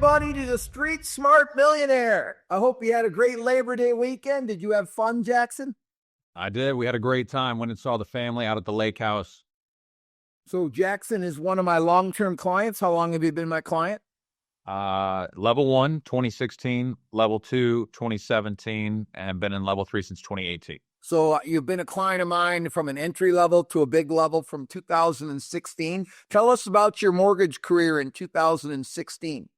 everybody, to the Street Smart Millionaire. I hope you had a great Labor Day weekend. Did you have fun, Jackson? I did. We had a great time. Went and saw the family out at the lake house. So Jackson is one of my long-term clients. How long have you been my client? Level 1, 2016, level 2, 2017, and been in level 3 since 2018. So you've been a client of mine from an entry level to a big level from 2016. Tell us about your mortgage career in 2016.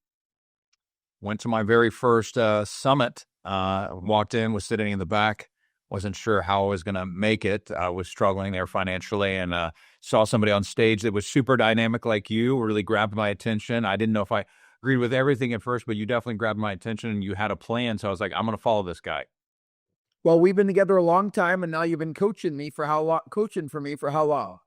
Went to my very first summit. Walked in, was sitting in the back. Wasn't sure how I was going to make it. I was struggling there financially, and saw somebody on stage that was super dynamic like you, really grabbed my attention. I didn't know if I agreed with everything at first, but you definitely grabbed my attention, and you had a plan. So I was like, I'm going to follow this guy. Well, we've been together a long time, and now you've been coaching me for how long? Coaching for me for how long?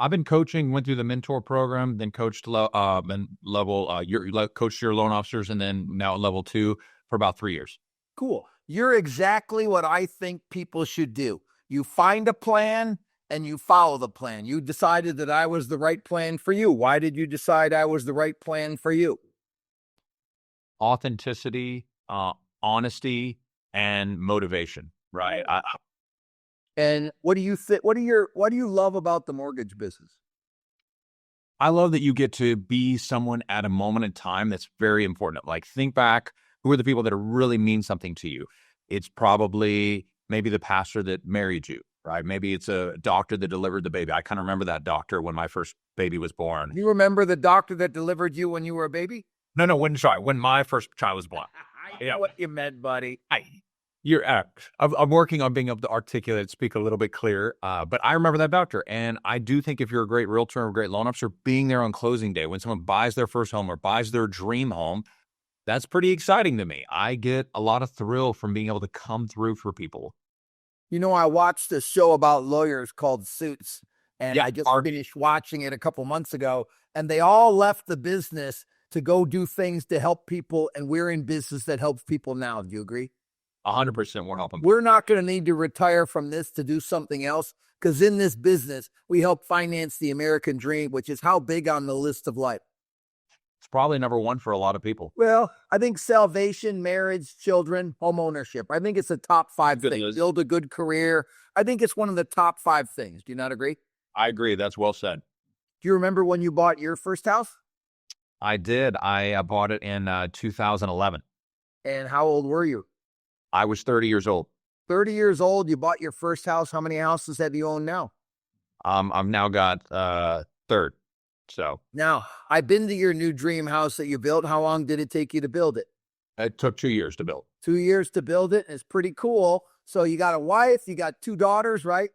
I've been coaching, went through the mentor program, then coached coached your loan officers, and then now at level 2 for about 3 years. Cool. You're exactly what I think people should do. You find a plan and you follow the plan. You decided that I was the right plan for you. Why did you decide I was the right plan for you? Authenticity, honesty, and motivation. Right. And what do you think? What do you love about the mortgage business? I love that you get to be someone at a moment in time that's very important. Like, think back, who are the people that really mean something to you? It's probably maybe the pastor that married you, right? Maybe it's a doctor that delivered the baby. I kind of remember that doctor when my first baby was born. You remember the doctor that delivered you when you were a baby? No, when my first child was born. I know what you meant, buddy. I'm working on being able to articulate, speak a little bit clearer. But I remember that doctor. And I do think if you're a great realtor or a great loan officer, being there on closing day, when someone buys their first home or buys their dream home, that's pretty exciting to me. I get a lot of thrill from being able to come through for people. You know, I watched a show about lawyers called Suits, and I just finished watching it a couple months ago, and they all left the business to go do things to help people, and we're in business that helps people now. Do you agree? 100% we're helping. We're not going to need to retire from this to do something else, because in this business, we help finance the American dream, which is how big on the list of life? It's probably number 1 for a lot of people. Well, I think salvation, marriage, children, home ownership. I think it's the top 5 things. Build a good career. I think it's one of the top 5 things. Do you not agree? I agree. That's well said. Do you remember when you bought your first house? I did. I bought it in 2011. And how old were you? I was 30 years old. 30 years old. You bought your first house. How many houses have you owned now? I've now got third. So now I've been to your new dream house that you built. How long did it take you to build it? It took 2 years to build. 2 years to build it. It's pretty cool. So you got a wife, you got 2 daughters, right?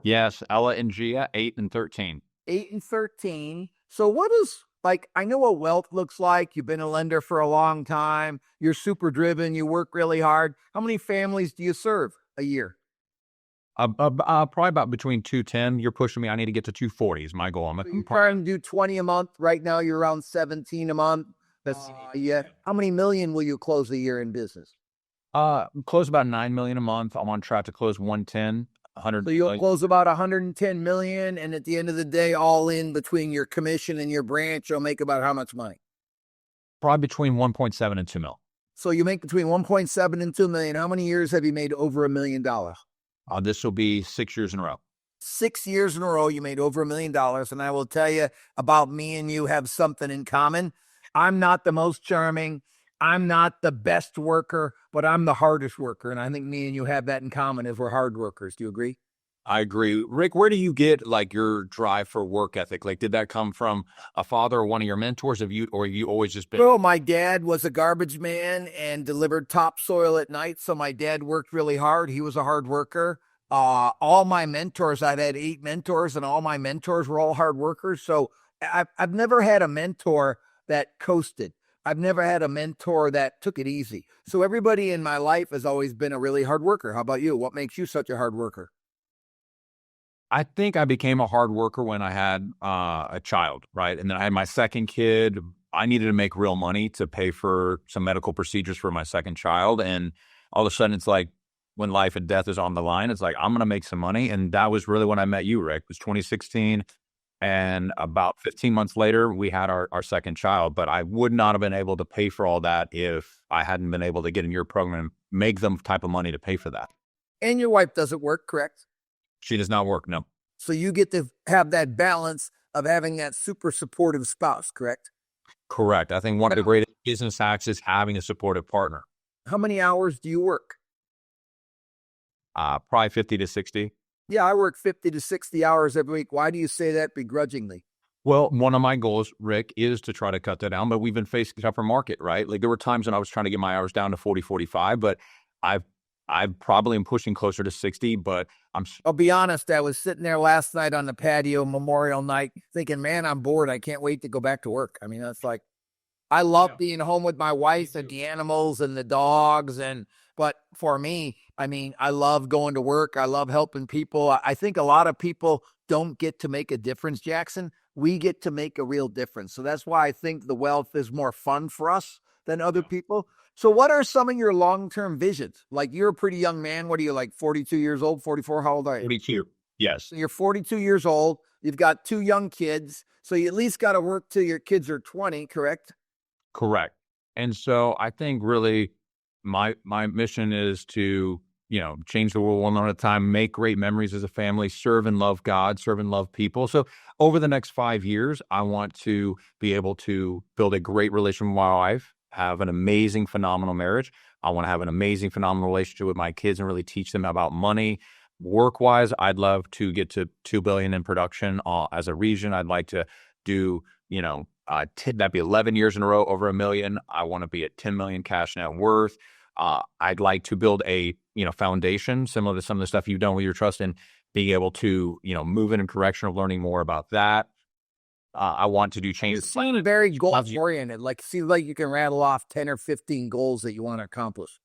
Yes, Ella and Gia, 8 and 13. 8 and 13. So what is, like, I know what wealth looks like. You've been a lender for a long time. You're super driven. You work really hard. How many families do you serve a year? Probably about between 210. You're pushing me. I need to get to 240 is my goal. You're trying to do 20 a month. Right now, you're around 17 a month. That's yeah. How many million will you close a year in business? Close about 9 million a month. I'm on track to close 110. 100. So you'll close about 110 million, and at the end of the day, all in between your commission and your branch, you'll make about how much money? Probably between 1.7 and 2 mil. So you make between 1.7 and 2 million. How many years have you made over $1 million? This will be 6 years in a row. 6 years in a row, you made over $1 million. And I will tell you about me and you have something in common. I'm not the most charming. I'm not the best worker, but I'm the hardest worker. And I think me and you have that in common as we're hard workers. Do you agree? I agree. Rick, where do you get like your drive for work ethic? Like, did that come from a father or one of your mentors? Or you always just been? Well, my dad was a garbage man and delivered topsoil at night. So my dad worked really hard. He was a hard worker. All my mentors, I'd had 8 mentors, and all my mentors were all hard workers. So I've never had a mentor that coasted. I've never had a mentor that took it easy. So everybody in my life has always been a really hard worker. How about you? What makes you such a hard worker? I think I became a hard worker when I had a child, right? And then I had my second kid. I needed to make real money to pay for some medical procedures for my second child. And all of a sudden, it's like when life and death is on the line, it's like, I'm going to make some money. And that was really when I met you, Rick. It was 2016. And about 15 months later, we had our second child. But I would not have been able to pay for all that if I hadn't been able to get in your program and make them type of money to pay for that. And your wife doesn't work, correct? She does not work. No. So you get to have that balance of having that super supportive spouse, correct? Correct. I think one of the greatest business hacks is having a supportive partner. How many hours do you work? Probably 50 to 60. Yeah, I work 50 to 60 hours every week. Why do you say that begrudgingly? Well, one of my goals, Rick, is to try to cut that down, but we've been facing a tougher market, right? Like there were times when I was trying to get my hours down to 40, 45, but I've I probably am pushing closer to 60, but I'll be honest, I was sitting there last night on the patio, Memorial night, thinking, man, I'm bored. I can't wait to go back to work. I mean, that's like, I love being home with my wife and the animals and the dogs. But for me, I mean, I love going to work. I love helping people. I think a lot of people don't get to make a difference, Jackson. We get to make a real difference. So that's why I think the wealth is more fun for us than other people. So what are some of your long-term visions? Like you're a pretty young man. What are you, like 42 years old, 44? How old are you? 42. Yes. So you're 42 years old. You've got 2 young kids. So you at least got to work till your kids are 20, correct? Correct. And so I think really my mission is to, change the world one at a time, make great memories as a family, serve and love God, serve and love people. So over the next 5 years, I want to be able to build a great relationship with my wife, have an amazing, phenomenal marriage. I want to have an amazing, phenomenal relationship with my kids and really teach them about money. Work-wise, I'd love to get to 2 billion in production as a region. I'd like to do, that'd be 11 years in a row over $1 million. I want to be at 10 million cash net worth. I'd like to build a, foundation similar to some of the stuff you've done with your trust and being able to, move in a direction of learning more about that. I want to do You changes. seem very goal oriented. Like, seems like you can rattle off 10 or 15 goals that you want to accomplish.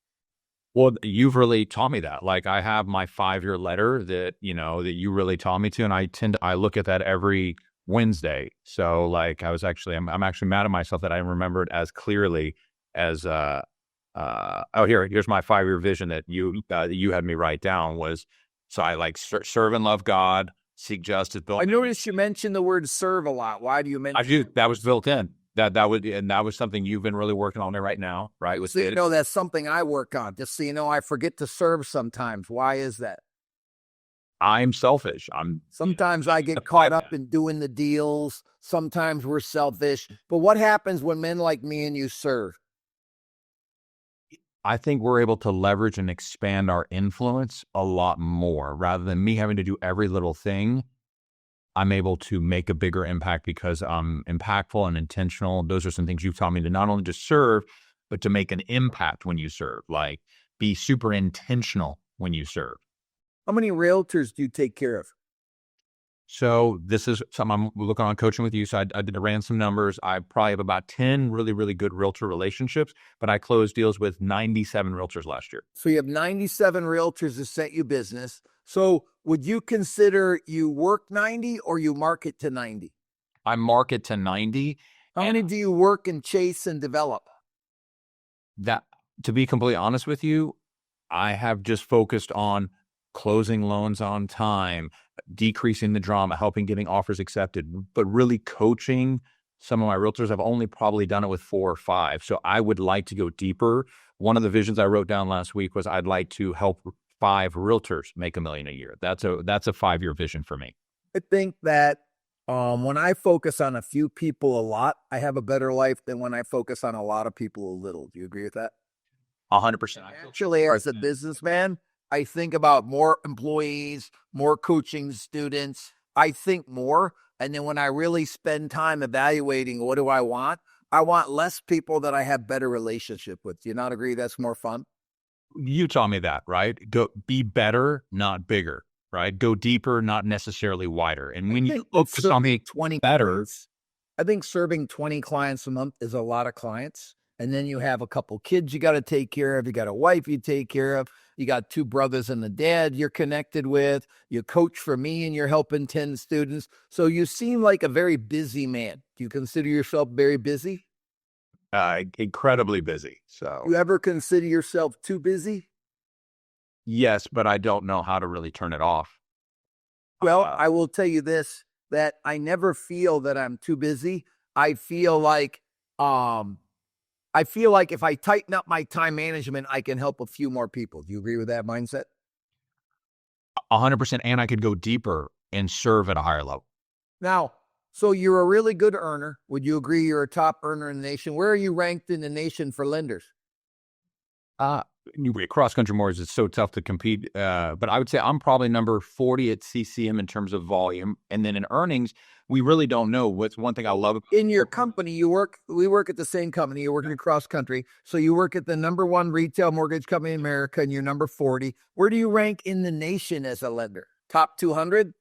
Well, you've really taught me that. Like I have my 5-year letter that, that you really taught me to. And I look at that every Wednesday. So like I'm actually mad at myself that I remembered as clearly as, here's my 5-year vision that you had me write down was, so I like serve and love God, seek justice. I noticed you mentioned the word serve a lot. Why do you mention? I do. That was built in. That was something you've been really working on right now, right? So that's something I work on. Just so you know, I forget to serve sometimes. Why is that? I'm selfish. Sometimes I get caught up in doing the deals. Sometimes we're selfish. But what happens when men like me and you serve? I think we're able to leverage and expand our influence a lot more rather than me having to do every little thing. I'm able to make a bigger impact because I'm impactful and intentional. Those are some things you've taught me to not only just serve, but to make an impact when you serve, like be super intentional when you serve. How many realtors do you take care of? So this is something I'm looking on coaching with you. So I ran some numbers. I probably have about 10 really, really good realtor relationships, but I closed deals with 97 realtors last year. So you have 97 realtors that sent you business. So would you consider you work 90 or you market to 90? I market to 90. How many do you work and chase and develop? That, to be completely honest with you, I have just focused on closing loans on time, decreasing the drama, helping getting offers accepted, but really coaching some of my realtors. I've only probably done it with 4 or 5. So I would like to go deeper. One of the visions I wrote down last week was I'd like to help 5 realtors make $1 million a year. That's a 5-year vision for me. I think that when I focus on a few people a lot, I have a better life than when I focus on a lot of people a little. Do you agree with that? 100%. Actually, as a businessman, I think about more employees, more coaching students. I think more. And then when I really spend time evaluating what do I want less people that I have better relationship with. Do you not agree that's more fun? You taught me that, right? Go be better, not bigger, right? Go deeper, not necessarily wider. And when you focus on the 20 better, I think serving 20 clients a month is a lot of clients. And then you have a couple kids you got to take care of. You got a wife you take care of. You got 2 brothers and a dad you're connected with. You coach for me and you're helping 10 students. So you seem like a very busy man. Do you consider yourself very busy? Incredibly busy. So You ever consider yourself too busy? yes, but I don't know how to really turn it off. Well, I will tell you this. that I never feel that I'm too busy. I feel like if I tighten up my time management, I can help a few more people. Do you agree with that mindset? 100%. And I could go deeper and serve at a higher level. Now, so you're a really good earner. Would you agree you're a top earner in the nation? Where are you ranked in the nation for lenders? Cross country mortgage is so tough to compete. But I would say I'm probably number 40 at CCM in terms of volume. And then in earnings, we really don't know. What's one thing I love in your company, we work at the same company. You're working across country. So you work at the number one retail mortgage company in America and you're number 40. Where do you rank in the nation as a lender? Top 200?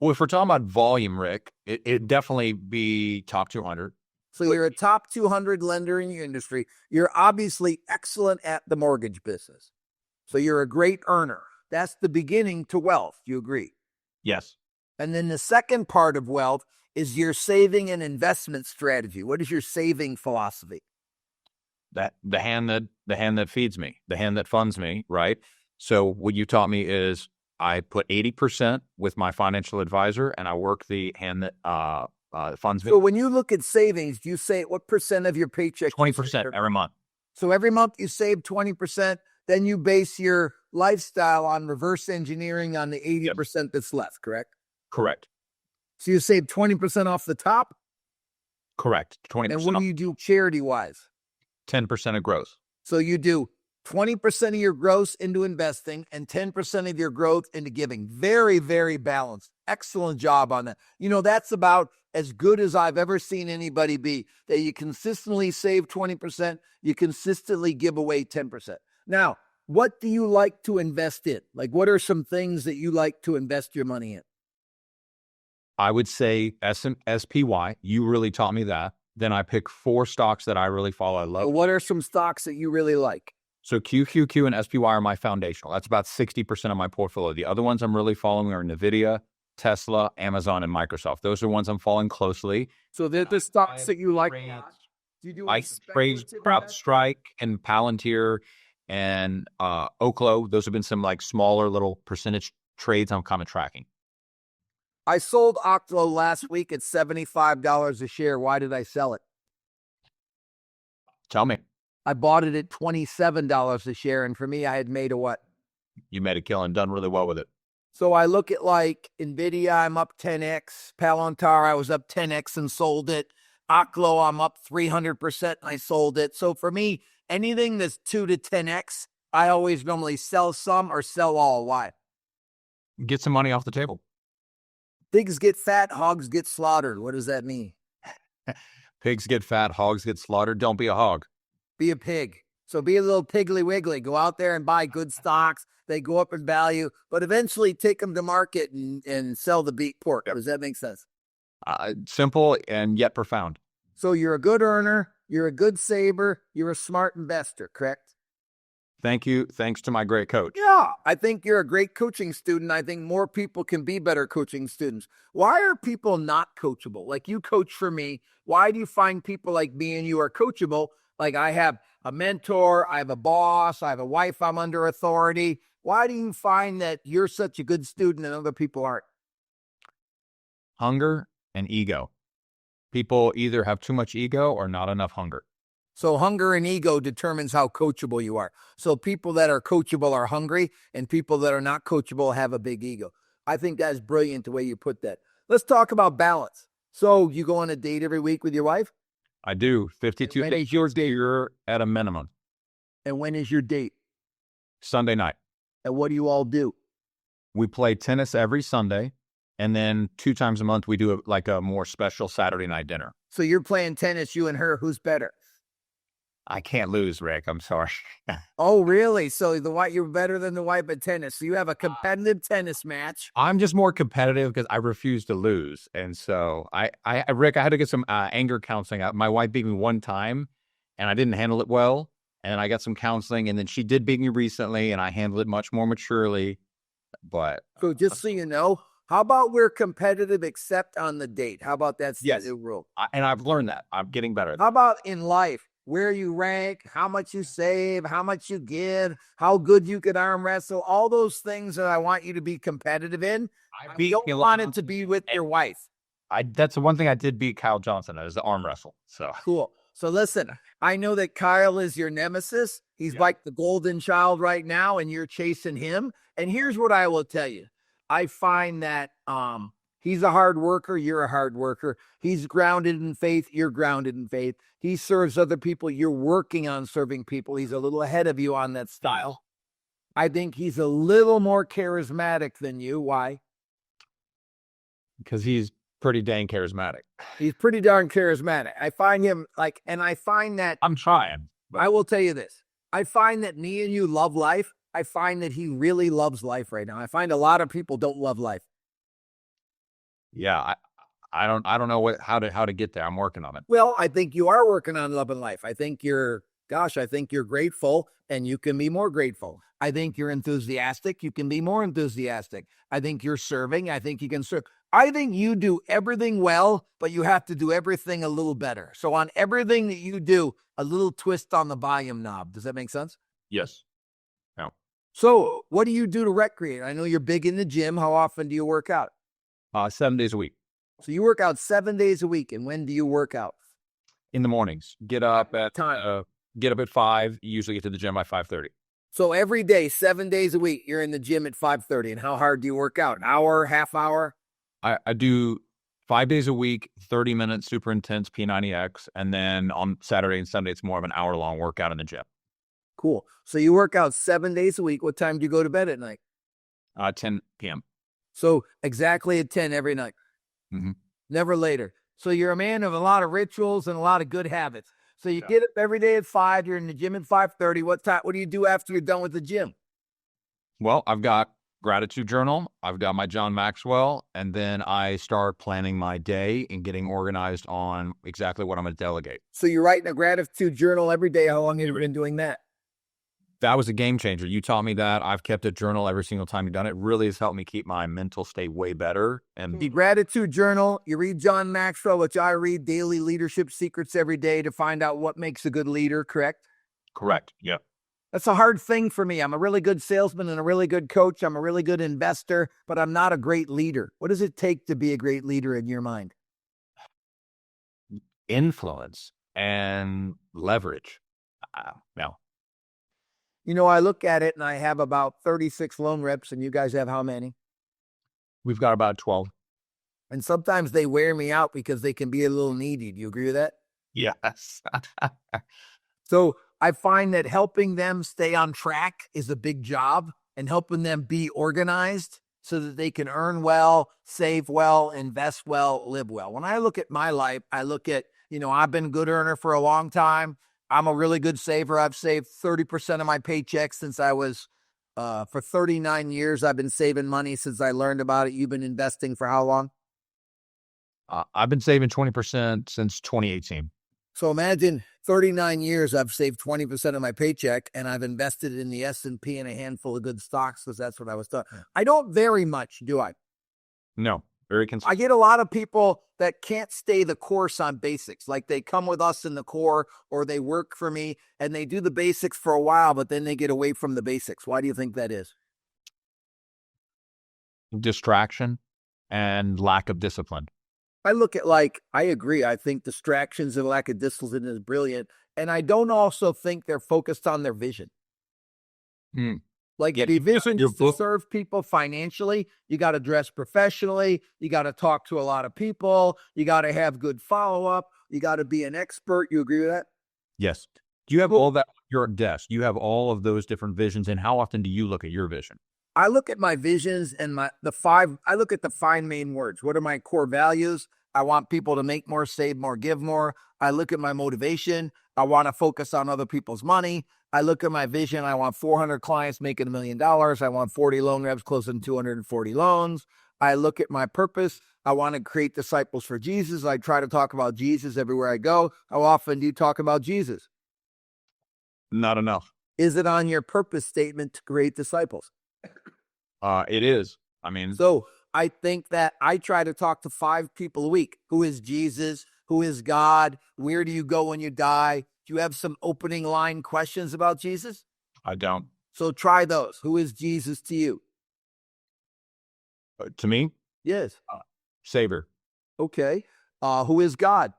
Well, if we're talking about volume, Rick, it'd definitely be top 200. So you're a top 200 lender in your industry. You're obviously excellent at the mortgage business. So you're a great earner. That's the beginning to wealth. Do you agree? Yes. And then the second part of wealth is your saving and investment strategy. What is your saving philosophy? That the hand that feeds me, the hand that funds me, right? So what you taught me is I put 80% with my financial advisor and I work the hand that funds me. So when you look at savings, do you say what percent of your paycheck? 20% every month. So every month you save 20%, then you base your lifestyle on reverse engineering on the 80% that's left, correct? Correct. So you save 20% off the top? Correct. 20%. And what do you do charity-wise? 10% of gross. So you do 20% of your gross into investing and 10% of your growth into giving. Very, very balanced. Excellent job on that. That's about as good as I've ever seen anybody be, that you consistently save 20%, you consistently give away 10%. Now, what do you like to invest in? Like, what are some things that you like to invest your money in? I would say SPY. You really taught me that. Then I pick 4 stocks that I really follow. I love. So what are some stocks that you really like? So QQQ and SPY are my foundational. That's about 60% of my portfolio. The other ones I'm really following are NVIDIA, Tesla, Amazon, and Microsoft. Those are ones I'm following closely. So they're the stocks that you like. Do you do CrowdStrike and Palantir and Oklo. Those have been some like smaller little percentage trades I'm kind of tracking. I sold Oklo last week at $75 a share. Why did I sell it? Tell me. I bought it at $27 a share, and for me, I had made a what? You made a kill and done really well with it. So I look at like NVIDIA, I'm up 10x. Palantir, I was up 10x and sold it. Oklo, I'm up 300% and I sold it. So for me, anything that's 2 to 10x, I always normally sell some or sell all. Why? Get some money off the table. Pigs get fat, hogs get slaughtered. What does that mean? Pigs get fat, hogs get slaughtered. Don't be a hog. Be a pig. So be a little piggly wiggly. Go out there and buy good stocks. They go up in value, but eventually take them to market and sell the beef pork. Yep. Does that make sense? Simple and yet profound. So you're a good earner. You're a good saver. You're a smart investor, correct? Thank you. Thanks to my great coach. Yeah, I think you're a great coaching student. I think more people can be better coaching students. Why are people not coachable? Like you coach for me. Why do you find people like me and you are coachable? Like I have a mentor, I have a boss, I have a wife I'm under authority. Why do you find that you're such a good student and other people aren't? Hunger and ego. People either have too much ego or not enough hunger. So hunger and ego determines how coachable you are. So people that are coachable are hungry, and people that are not coachable have a big ego. I think that's brilliant the way you put that. Let's talk about balance. So you go on a date every week with your wife? I do. 52 days you're at a minimum. And when is your date? Sunday night. And what do you all do? We play tennis every Sunday. And then 2 times a month, we do like a more special Saturday night dinner. So you're playing tennis, you and her. Who's better? I can't lose, Rick. I'm sorry. Oh, really? So you're better than the wife at tennis. So you have a competitive tennis match. I'm just more competitive because I refuse to lose. And so Rick, I had to get some anger counseling. My wife beat me one time and I didn't handle it well. And I got some counseling and then she did beat me recently and I handled it much more maturely. But so just so you know, how about we're competitive except on the date? How about that's the new rule? And I've learned that. I'm getting better. How about in life? Where you rank, how much you save, how much you give, how good you can arm wrestle, all those things that I want you to be competitive in. I don't want it to be with your wife. That's the one thing I did beat Kyle Johnson at, is the arm wrestle. So Cool. So listen, I know that Kyle is your nemesis. He's yeah. like the golden child right now, and you're chasing him. And here's what I will tell you. I find that he's a hard worker, you're a hard worker. He's grounded in faith, you're grounded in faith. He serves other people, you're working on serving people. He's a little ahead of you on that style. I think he's a little more charismatic than you. Why? Because he's pretty dang charismatic. He's pretty darn charismatic. I find him like, and I find that I'm trying. I will tell you this. I find that me and you love life. I find that he really loves life right now. I find a lot of people don't love life. Yeah, I don't know how to get there. I'm working on it. Well, I think you are working on loving life. I think I think you're grateful and you can be more grateful. I think you're enthusiastic. You can be more enthusiastic. I think you're serving. I think you can serve. I think you do everything well, but you have to do everything a little better. So on everything that you do, a little twist on the volume knob. Does that make sense? Yes. No. So what do you do to recreate? I know you're big in the gym. How often do you work out? 7 days a week. So you work out 7 days a week. And when do you work out? In the mornings. Get up at Time. 5. Usually get to the gym by 5:30. So every day, 7 days a week, you're in the gym at 5:30. And how hard do you work out? An hour, half hour? I do 5 days a week, 30 minutes, super intense P90X, and then on Saturday and Sunday it's more of an hour-long workout in the gym. Cool. So you work out 7 days a week. What time do you go to bed at night? 10 p.m. So exactly at 10 every night. Mm-hmm. Never later. So you're a man of a lot of rituals and a lot of good habits. So you get up every day at 5. You're in the gym at 5:30. What do you do after you're done with the gym? Well, I've got gratitude journal. I've got my John Maxwell, and then I start planning my day and getting organized on exactly what I'm going to delegate. So you're writing a gratitude journal every day. How long have you been doing that? That was a game changer. You taught me that. I've kept a journal every single time you've done it. It really has helped me keep my mental state way better. And The gratitude journal, you read John Maxwell, which I read daily leadership secrets every day to find out what makes a good leader, correct? correct. Yeah. That's a hard thing for me. I'm a really good salesman and a really good coach. I'm a really good investor, but I'm not a great leader. What does it take to be a great leader in your mind? Influence and leverage. No. You know, I look at it and I have about 36 loan reps, and you guys have how many? We've got about 12. And sometimes they wear me out because they can be a little needy. Do you agree with that? Yes. So I find that helping them stay on track is a big job, and helping them be organized so that they can earn well, save well, invest well, live well. When I look at my life, I look at, I've been a good earner for a long time. I'm a really good saver. I've saved 30% of my paycheck since I was, for 39 years, I've been saving money since I learned about it. You've been investing for how long? I've been saving 20% since 2018. So imagine 39 years, I've saved 20% of my paycheck, and I've invested in the S&P and a handful of good stocks because that's what I was taught. I don't vary much, do I? No, very consistent. I get a lot of people that can't stay the course on basics. Like they come with us in the core, or they work for me and they do the basics for a while, but then they get away from the basics. Why do you think that is? Distraction and lack of discipline. I look at I agree. I think distractions and lack of discipline is brilliant. And I don't also think they're focused on their vision. Like the vision is to serve people financially. You got to dress professionally. You got to talk to a lot of people. You got to have good follow-up. You got to be an expert. You agree with that? Yes. Do you have all that on your desk? You have all of those different visions. And how often do you look at your vision? I look at my visions and I look at the 5 main words. What are my core values? I want people to make more, save more, give more. I look at my motivation. I want to focus on other people's money. I look at my vision. I want 400 clients making $1 million. I want 40 loan reps closing 240 loans. I look at my purpose. I want to create disciples for Jesus. I try to talk about Jesus everywhere I go. How often do you talk about Jesus? Not enough. Is it on your purpose statement to create disciples? It is. I mean, so I think that I try to talk to 5 people a week. Who is Jesus? Who is God? Where do you go when you die? Do you have some opening line questions about Jesus? I don't. So try those. Who is Jesus to you? To me? Yes. Savior. Okay. Who is God?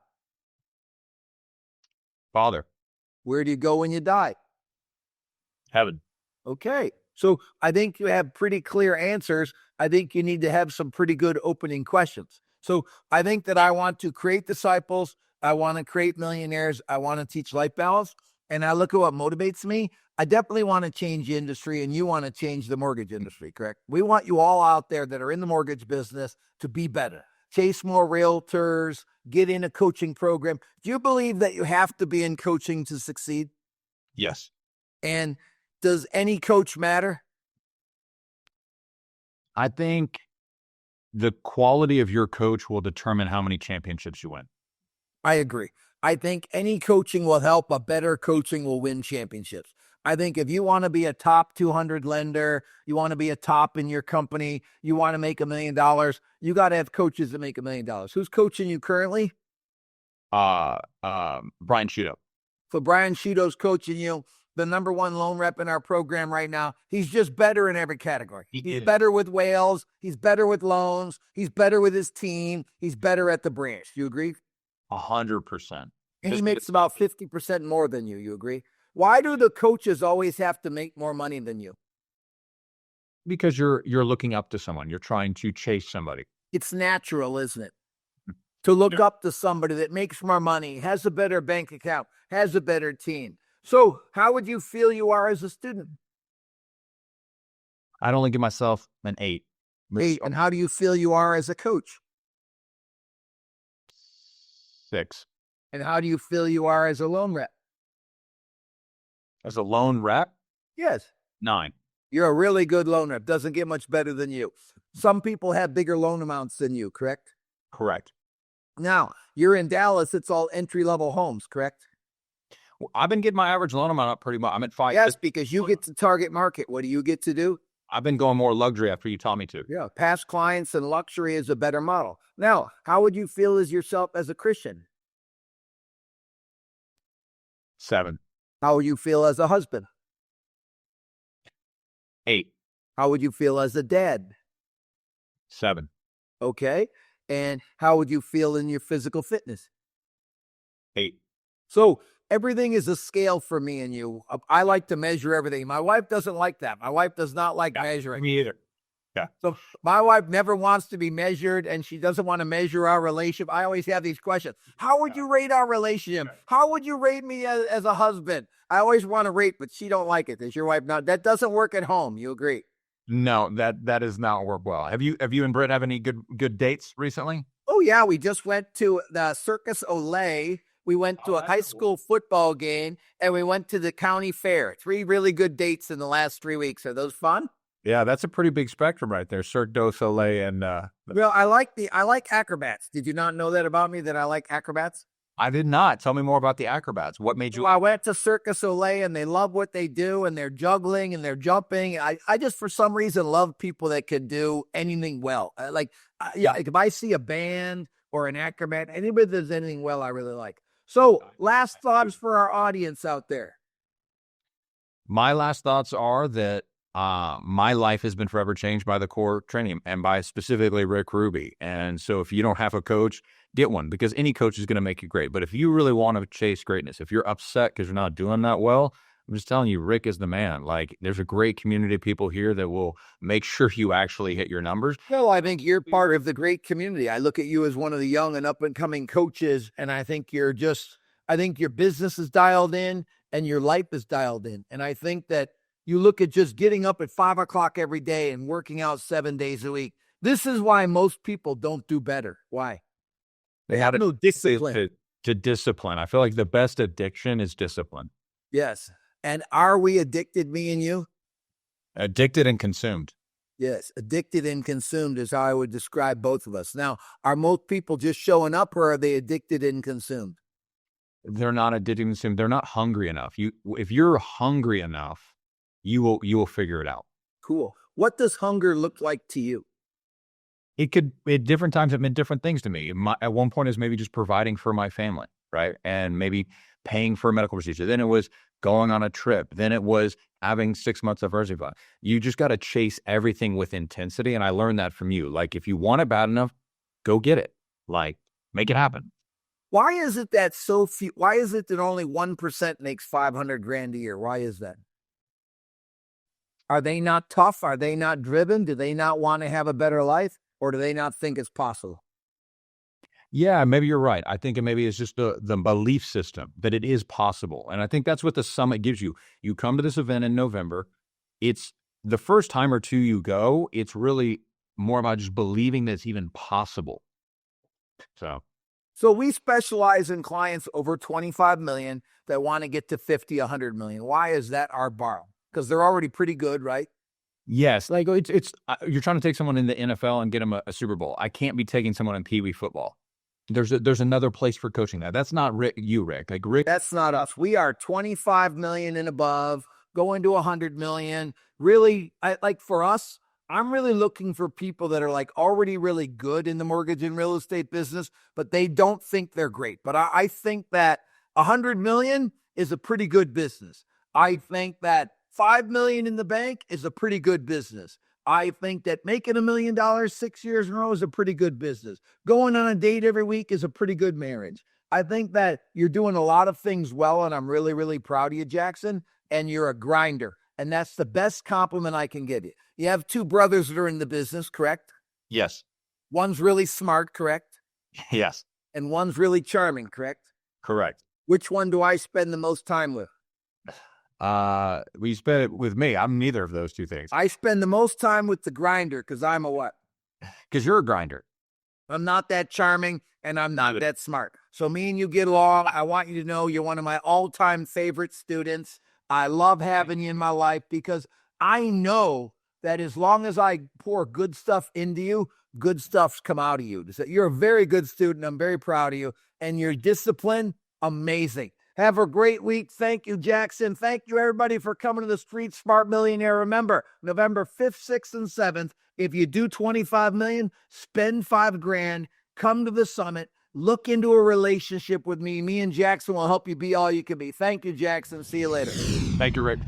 Father. Where do you go when you die? Heaven. Okay. So I think you have pretty clear answers. I think you need to have some pretty good opening questions. So I think that I want to create disciples. I want to create millionaires. I want to teach life balance. And I look at what motivates me. I definitely want to change the industry, and you want to change the mortgage industry, correct? We want you all out there that are in the mortgage business to be better, chase more realtors, get in a coaching program. Do you believe that you have to be in coaching to succeed? Yes. And does any coach matter? I think the quality of your coach will determine how many championships you win. I agree. I think any coaching will help. A better coaching will win championships. I think if you want to be a top 200 lender, you want to be a top in your company, you want to make $1 million, you got to have coaches that make $1 million. Who's coaching you currently? Brian Shudo. So Brian Shudo's coaching you, the number one loan rep in our program right now. He's just better in every category. He's better with whales. He's better with loans. He's better with his team. He's better at the branch. Do you agree? 100%. And he makes about 50% more than you. You agree? Why do the coaches always have to make more money than you? Because you're looking up to someone. You're trying to chase somebody. It's natural, isn't it? To look up to somebody that makes more money, has a better bank account, has a better team. So how would you feel you are as a student? I'd only give myself an 8. Hey, and how do you feel you are as a coach? 6. And how do you feel you are as a loan rep? As a loan rep? Yes. 9. You're a really good loan rep. Doesn't get much better than you. Some people have bigger loan amounts than you, correct? Correct. Now, you're in Dallas. It's all entry-level homes, correct? Well, I've been getting my average loan amount up pretty much. I'm at 5. Yes, because you get to target market. What do you get to do? I've been going more luxury after you taught me to. Yeah, past clients and luxury is a better model. Now, how would you feel as yourself as a Christian? 7. How would you feel as a husband? 8. How would you feel as a dad? 7. Okay. And how would you feel in your physical fitness? 8. So everything is a scale for me and you. I like to measure everything. My wife doesn't like that. My wife does not like measuring. Me either. Yeah. So my wife never wants to be measured, and she doesn't want to measure our relationship. I always have these questions. How would you rate our relationship? How would you rate me as a husband? I always want to rate, but she don't like it. Does your wife not? That doesn't work at home. You agree? No, that does not work well. Have you and Britt have any good dates recently? Oh yeah, we just went to the Circus Olay. We went to a high school football game, and we went to the county fair. 3 really good dates in the last 3 weeks. Are those fun? Yeah, that's a pretty big spectrum right there. Cirque du Soleil and Well, I like acrobats. Did you not know that about me, that I like acrobats? I did not. Tell me more about the acrobats. What made you? Well, I went to Circus Olay, and they love what they do, and they're juggling and they're jumping. I just, for some reason, love people that can do anything well. Like if I see a band or an acrobat, anybody that does anything well, I really like. So last thoughts for our audience out there. My last thoughts are that my life has been forever changed by the core training and by specifically Rick Ruby. And so if you don't have a coach, get one, because any coach is going to make you great. But if you really want to chase greatness, if you're upset because you're not doing that well, I'm just telling you, Rick is the man. Like, there's a great community of people here that will make sure you actually hit your numbers. Well, I think you're part of the great community. I look at you as one of the young and up and coming coaches, and I think your business is dialed in and your life is dialed in. And I think that you look at just getting up at 5 o'clock every day and working out 7 days a week. This is why most people don't do better. Why? They have no discipline. To discipline. I feel like the best addiction is discipline. Yes. And are we addicted, me and you? Addicted and consumed. Yes. Addicted and consumed is how I would describe both of us. Now, are most people just showing up, or are they addicted and consumed? They're not addicted and consumed. They're not hungry enough. If you're hungry enough, you will figure it out. Cool. What does hunger look like to you? It could, at different times, it meant different things to me. At one point, it was maybe just providing for my family, right? And maybe paying for a medical procedure. Then it was going on a trip. Then it was having 6 months of emergency fund. You just got to chase everything with intensity. And I learned that from you. Like, if you want it bad enough, go get it. Like, make it happen. Why is it that so few? Why is it that only 1% makes 500 grand a year? Why is that? Are they not tough? Are they not driven? Do they not want to have a better life? Or do they not think it's possible? Yeah, maybe you're right. I think it maybe it's just the belief system that it is possible. And I think that's what the summit gives you. You come to this event in November. It's the first time or two you go, it's really more about just believing that it's even possible. So we specialize in clients over 25 million that want to get to 50, 100 million. Why is that our bar? Because they're already pretty good, right? Yes, like it's you're trying to take someone in the NFL and get them a Super Bowl. I can't be taking someone in Pee Wee football. There's another place for coaching that. That's not Rick, Rick. Like Rick, that's not us. We are 25 million and above, going to 100 million. Really, like for us, I'm really looking for people that are like already really good in the mortgage and real estate business, but they don't think they're great. But I think that 100 million is a pretty good business. I think that 5 million in the bank is a pretty good business. I think that making $1 million 6 years in a row is a pretty good business. Going on a date every week is a pretty good marriage. I think that you're doing a lot of things well, and I'm really, really proud of you, Jackson, and you're a grinder. And that's the best compliment I can give you. You have two brothers that are in the business, correct? yes, One's really smart, correct? yes, And one's really charming, correct? correct. Which one do I spend the most time with? We spent it with me. I'm neither of those two things. I spend the most time with the grinder because I'm a what? Because you're a grinder. I'm not that charming and I'm not that smart. So me and you get along. I want you to know you're one of my all-time favorite students. I love having you in my life because I know that as long as I pour good stuff into you, good stuff's come out of you. You're a very good student. I'm very proud of you. And your discipline, amazing. Have a great week. Thank you, Jackson. Thank you, everybody, for coming to the Street Smart Millionaire. Remember, November 5th, 6th, and 7th, if you do 25 million, spend 5 grand, come to the summit, look into a relationship with me. Me and Jackson will help you be all you can be. Thank you, Jackson. See you later. Thank you, Rick.